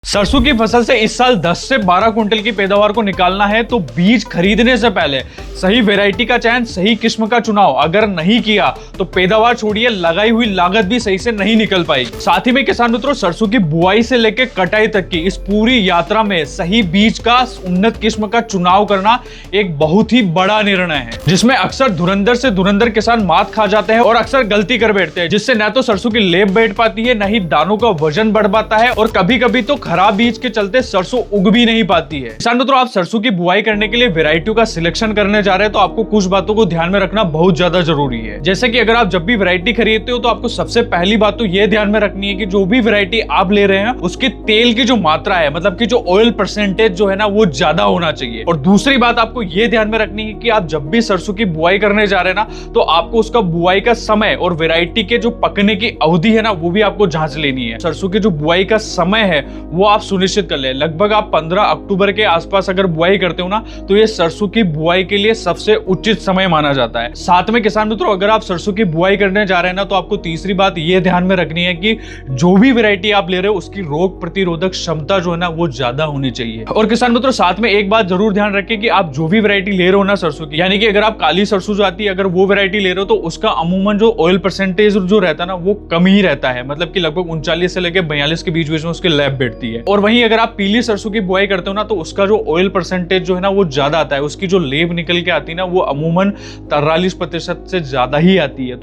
सरसों की फसल से इस साल 10 से 12 कुंटल की पैदावार को निकालना है तो बीज खरीदने से पहले सही वैरायटी का चयन, सही किस्म का चुनाव अगर नहीं किया तो पैदावार छोड़िए लगाई हुई लागत भी सही से नहीं निकल पाएगी। साथ ही में किसान मित्रों, सरसों की बुआई से लेकर कटाई तक की इस पूरी यात्रा में सही बीज का, उन्नत किस्म का चुनाव करना एक बहुत ही बड़ा निर्णय है, जिसमें अक्सर धुरंधर से धुरंधर किसान मात खा जाते हैं और अक्सर गलती कर बैठते हैं, जिससे न तो सरसों की लेब बैठ पाती है, न ही दानों का वजन बढ़ पाता है और कभी कभी तो खराब बीज के चलते सरसों उग भी नहीं पाती है। किसान मित्रों, आप सरसों की बुआई करने के लिए वैरायटी का सिलेक्शन करने जा रहे हैं तो आपको कुछ बातों को ध्यान में रखना बहुत ज्यादा जरूरी है। जैसे कि अगर आप जब भी वैरायटी खरीदते हो तो आपको सबसे पहली बात तो यह ध्यान में रखनी है कि जो भी वैरायटी आप ले रहे हैं उसके तेल की जो मात्रा है, मतलब कि जो ऑयल परसेंटेज जो है ना, वो ज्यादा होना चाहिए। और दूसरी बात आपको यह ध्यान में रखनी है कि आप जब भी सरसों की बुआई करने जा रहे हैं ना, तो आपको उसका बुआई का समय और वैरायटी के जो पकने की अवधि है ना, वो भी आपको जांच लेनी है। सरसों की जो बुआई का समय है वो आप सुनिश्चित कर ले। लगभग आप 15 अक्टूबर के आसपास अगर बुआई करते हो ना, तो ये सरसों की बुआई के लिए सबसे उचित समय माना जाता है। साथ में किसान मित्रों, अगर आप सरसों की बुआई करने जा रहे हैं ना, तो आपको तीसरी बात ये ध्यान में रखनी है कि जो भी वैरायटी आप ले रहे हो उसकी रोग प्रतिरोधक क्षमता जो है ना, वो ज्यादा होनी चाहिए। और किसान मित्रों, साथ में एक बात जरूर ध्यान रखें कि आप जो भी वैरायटी ले रहे हो ना सरसों की, यानी कि अगर आप काली सरसों जो आती है, अगर वो वैरायटी ले रहे हो तो उसका अमूमन जो ऑयल परसेंटेज जो रहता है ना, वो कम ही रहता है, मतलब कि लगभग 39 से लेकर 42 के बीच में उसकी लैब बैठती है। और वहीं अगर आप पीली सरसों की बुआई करते हो ना, तो उसका जो ऑयल परसेंटेज जो है ना, वो ज्यादा आता है, उसकी जो लेब निकल के आती है ना, वो अमूमन 43% से ज्यादा ही आती है।